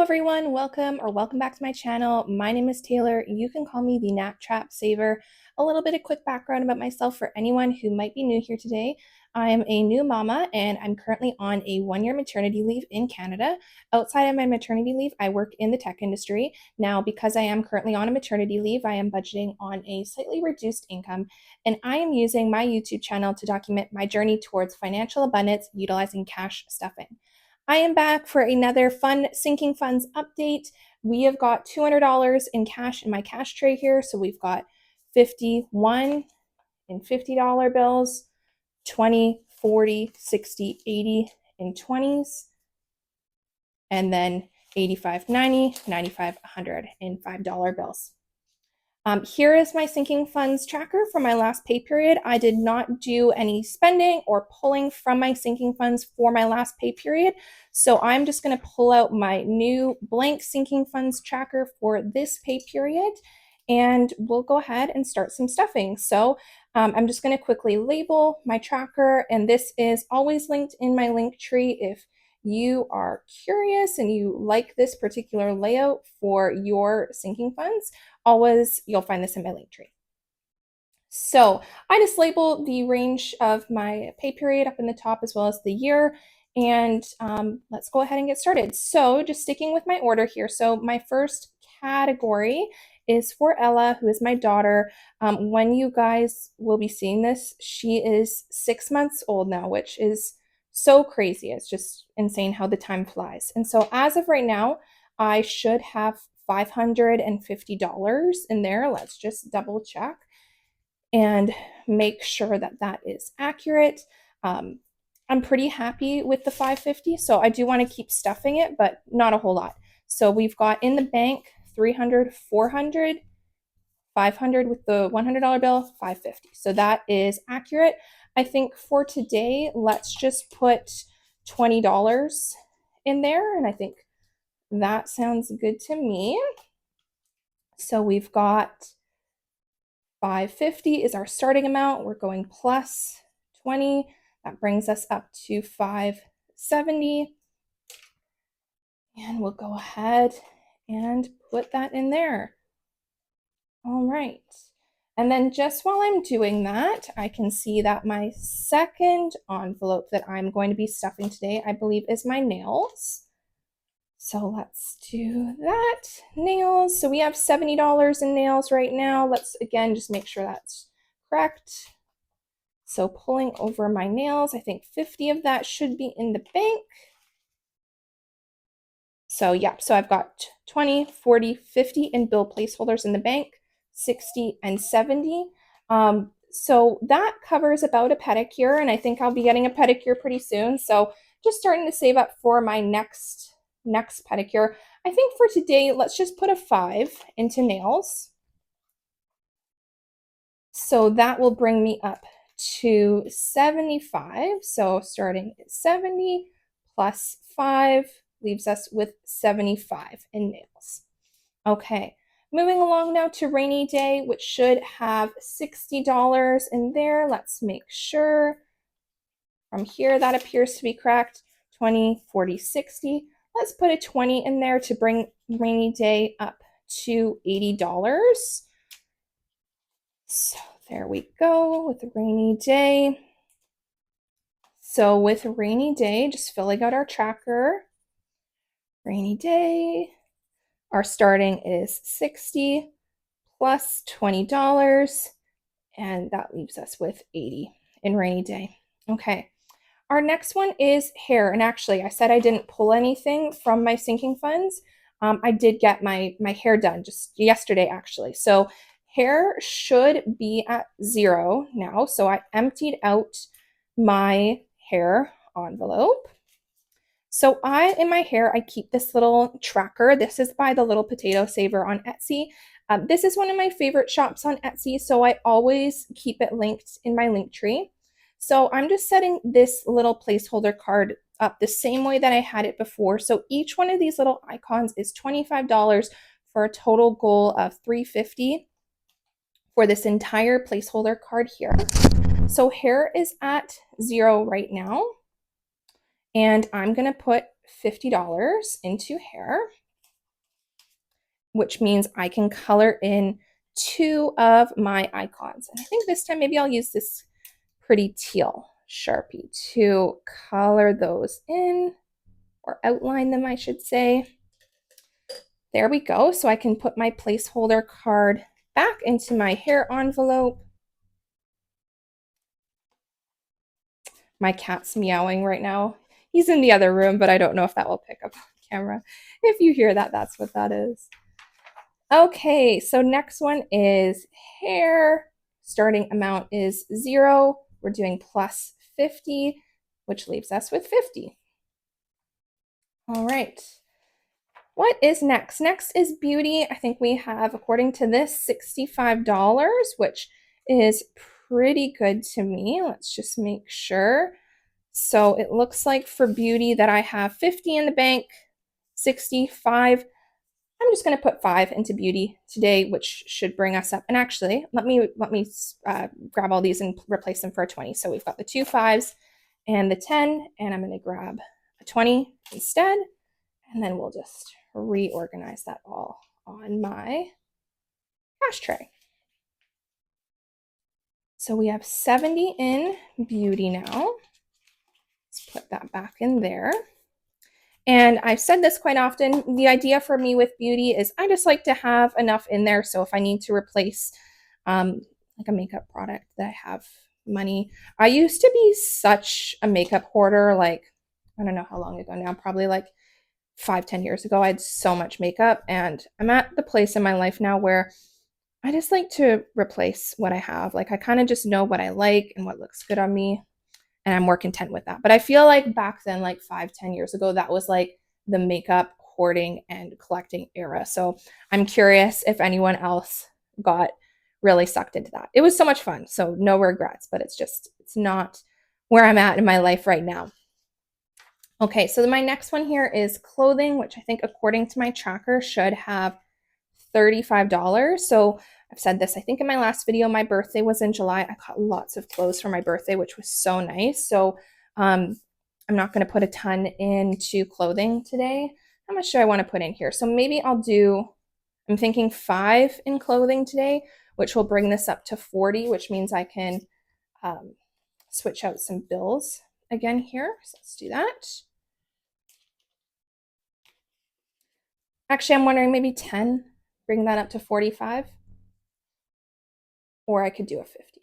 everyone, welcome back to my channel. My name is Taylor. You can call me the Nap Trap Saver. A little bit of quick background about myself for anyone who might be new here today. I am a new mama and I'm currently on a 1-year maternity leave in Canada. Outside of my maternity leave, I work in the tech industry. Now, because I am currently on a maternity leave, I am budgeting on a slightly reduced income, and I am using my YouTube channel to document my journey towards financial abundance utilizing cash stuffing. I am back for another fun sinking funds update. We have got $200 in cash in my cash tray here. So we've got 51 and $50 bills, 20, 40, 60, 80 in 20s, and then 85, 90, 95, 100 in $5 bills. Here is my sinking funds tracker for my last pay period. I did not do any spending or pulling from my sinking funds for my last pay period. So I'm just going to pull out my new blank sinking funds tracker for this pay period, and we'll go ahead and start some stuffing. So I'm just going to quickly label my tracker, and this is always linked in my link tree if you are curious and you like this particular layout for your sinking funds. Always, you'll find this in my link tree. So I just labeled the range of my pay period up in the top as well as the year. And let's go ahead and get started. So just sticking with my order here. So my first category is for Ella, who is my daughter. When you guys will be seeing this, she is 6 months old now, which is so crazy. It's just insane how the time flies. And so as of right now, I should have $550 in there. Let's just double check and make sure that that is accurate. I'm pretty happy with the 550, so I do want to keep stuffing it, but not a whole lot. So we've got in the bank 300, 400, 500 with the $100 bill, 550. So that is accurate. I think for today, let's just put $20 in there, and I think that sounds good to me. So we've got 550 is our starting amount. We're going plus 20. That brings us up to 570. And we'll go ahead and put that in there. All right. And then just while I'm doing that, I can see that my second envelope that I'm going to be stuffing today, I believe, is my nails. So let's do that. Nails. So we have $70 in nails right now. Let's again just make sure that's correct. So pulling over my nails, I think 50 of that should be in the bank. So yeah, so I've got 20, 40, 50 in bill placeholders in the bank, 60 and 70. So that covers about a pedicure, and I think I'll be getting a pedicure pretty soon. So just starting to save up for my next pedicure. I think for today, let's just put a 5 into nails. So that will bring me up to 75. So starting at 70 plus 5 leaves us with 75 in nails. Okay, moving along now to rainy day, which should have $60 in there. Let's make sure. From here, that appears to be correct. 20, 40, 60. Let's put a 20 in there to bring rainy day up to $80. So there we go with the rainy day. So with rainy day, just filling out our tracker. Rainy day, our starting is 60 plus $20, and that leaves us with 80 in rainy day. Okay. Our next one is hair. And actually, I said I didn't pull anything from my sinking funds. I did get my hair done just yesterday, actually. So hair should be at 0 now. So I emptied out my hair envelope. So in my hair, I keep this little tracker. This is by the Little Potato Saver on Etsy. This is one of my favorite shops on Etsy, so I always keep it linked in my link tree. So I'm just setting this little placeholder card up the same way that I had it before. So each one of these little icons is $25 for a total goal of $350 for this entire placeholder card here. So hair is at 0 right now, and I'm going to put $50 into hair. which means I can color in 2 of my icons. And I think this time maybe I'll use this pretty teal Sharpie to color those in, or outline them, I should say. There we go. So I can put my placeholder card back into my hair envelope. My cat's meowing right now. He's in the other room, but I don't know if that will pick up on camera. If you hear that, that's what that is. Okay, so next one is hair. Starting amount is 0. We're doing plus 50, which leaves us with 50. All right. What is next? Next is beauty. I think we have, according to this, $65, which is pretty good to me. Let's just make sure. So it looks like for beauty that I have 50 in the bank, 65. I'm just going to put 5 into beauty today, which should bring us up. And actually, let me grab all these and replace them for a 20. So we've got the 2 5s and the 10, and I'm going to grab a 20 instead. And then we'll just reorganize that all on my cash tray. So we have 70 in beauty now. Let's put that back in there. And I've said this quite often, the idea for me with beauty is I just like to have enough in there. So if I need to replace like a makeup product that I have money. I used to be such a makeup hoarder, like, I don't know how long ago now, probably like 5-10 years ago. I had so much makeup, and I'm at the place in my life now where I just like to replace what I have. Like, I kind of just know what I like and what looks good on me, and I'm more content with that. But I feel like back then, like 5-10 years ago, that was like the makeup hoarding and collecting era. So I'm curious if anyone else got really sucked into that. It was so much fun, so no regrets, but it's not where I'm at in my life right now. Okay, so my next one here is clothing, which I think according to my tracker should have $35. So I've said this, I think in my last video, my birthday was in July. I got lots of clothes for my birthday, which was so nice. So I'm not going to put a ton into clothing today. How much do I want to put in here? So maybe I'm thinking 5 in clothing today, which will bring this up to 40, which means I can switch out some bills again here. So let's do that. Actually, I'm wondering maybe 10, bring that up to 45. Or I could do a 50.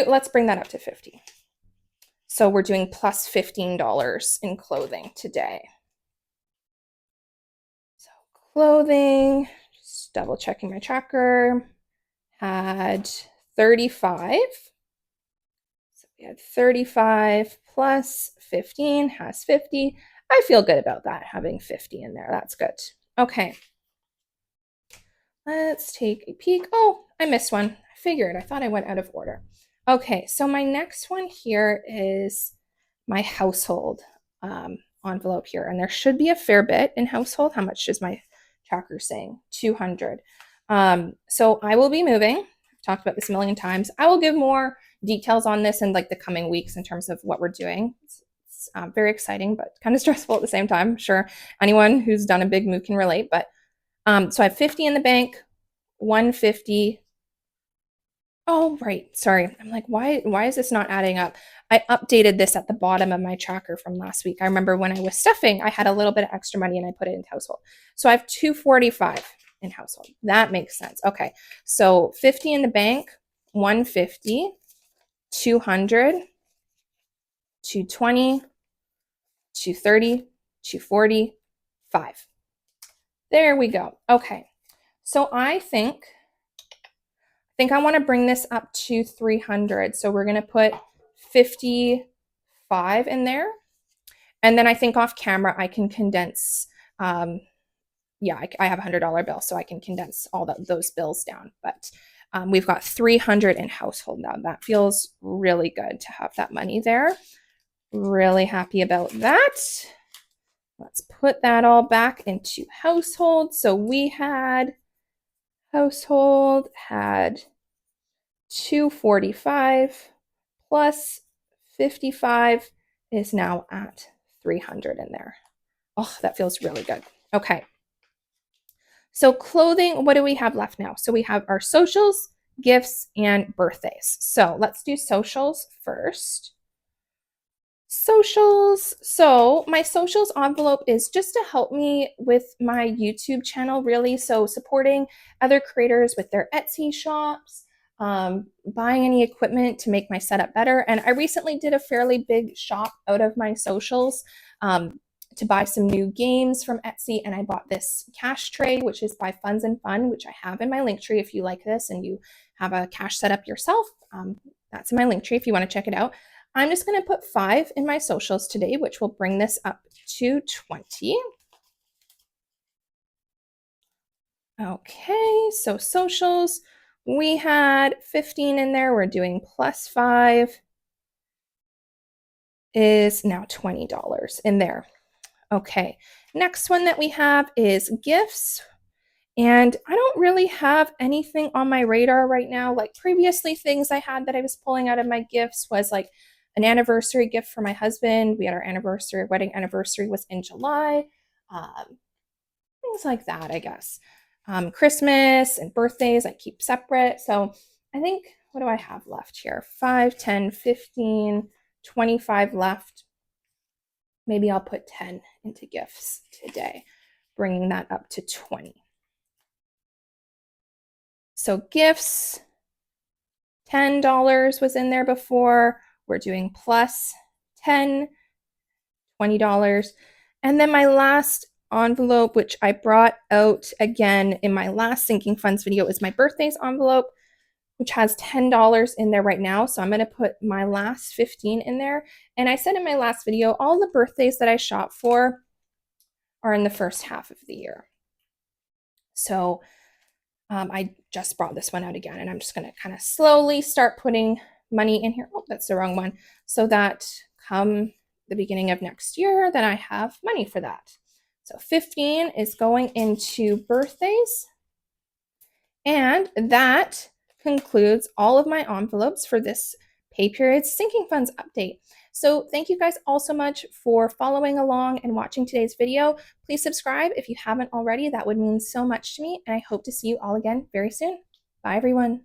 Let's bring that up to 50. So we're doing plus $15 in clothing today. So clothing, just double checking my tracker, had 35. So we had 35 plus 15 has 50. I feel good about that, having 50 in there. That's good. Okay. Let's take a peek. Oh, I missed one. I figured. I thought I went out of order. Okay, so my next one here is my household envelope here. And there should be a fair bit in household. How much is my tracker saying? 200. So I will be moving. I've talked about this a million times. I will give more details on this in like the coming weeks in terms of what we're doing. It's very exciting, but kind of stressful at the same time. I'm sure anyone who's done a big move can relate, but so I have 50 in the bank, 150. Oh, right. Sorry. I'm like, why is this not adding up? I updated this at the bottom of my tracker from last week. I remember when I was stuffing, I had a little bit of extra money and I put it into household. So I have 245 in household. That makes sense. Okay. So 50 in the bank, 150, 200, 220, 230, 240, 5. There we go. Okay. So I think I want to bring this up to 300. So we're going to put 55 in there. And then I think off camera, I can condense, yeah, I have a $100 bill, so I can condense all those bills down. But we've got 300 in household now. That feels really good to have that money there. Really happy about that. Let's put that all back into household. So we had household had 245 plus 55 is now at 300 in there. Oh, that feels really good. Okay. So clothing, what do we have left now? So we have our socials, gifts, and birthdays. So let's do socials first. Socials. So my socials envelope is just to help me with my YouTube channel, really. So supporting other creators with their Etsy shops, buying any equipment to make my setup better. And I recently did a fairly big shop out of my socials to buy some new games from Etsy. And I bought this cash tray, which is by Funds and Fun, which I have in my link tree. If you like this and you have a cash setup yourself, that's in my link tree if you want to check it out. I'm just going to put 5 in my socials today, which will bring this up to 20. Okay, so socials, we had 15 in there. We're doing plus 5 is now $20 in there. Okay, next one that we have is gifts. And I don't really have anything on my radar right now. Like previously, things I had that I was pulling out of my gifts was like an anniversary gift for my husband. We had our anniversary, wedding anniversary was in July. Things like that, I guess. Christmas and birthdays I keep separate. So I think, what do I have left here? 5, 10, 15, 25 left. Maybe I'll put 10 into gifts today, bringing that up to 20. So gifts, $10 was in there before. We're doing plus 10, $20. And then my last envelope, which I brought out again in my last sinking funds video, is my birthdays envelope, which has $10 in there right now. So I'm going to put my last 15 in there. And I said in my last video, all the birthdays that I shop for are in the first half of the year. So I just brought this one out again, and I'm just going to kind of slowly start putting money in here. Oh, that's the wrong one. So that come the beginning of next year, then I have money for that. So 15 is going into birthdays. And that concludes all of my envelopes for this pay period sinking funds update. So thank you guys all so much for following along and watching today's video. Please subscribe if you haven't already. That would mean so much to me, and I hope to see you all again very soon. Bye, everyone.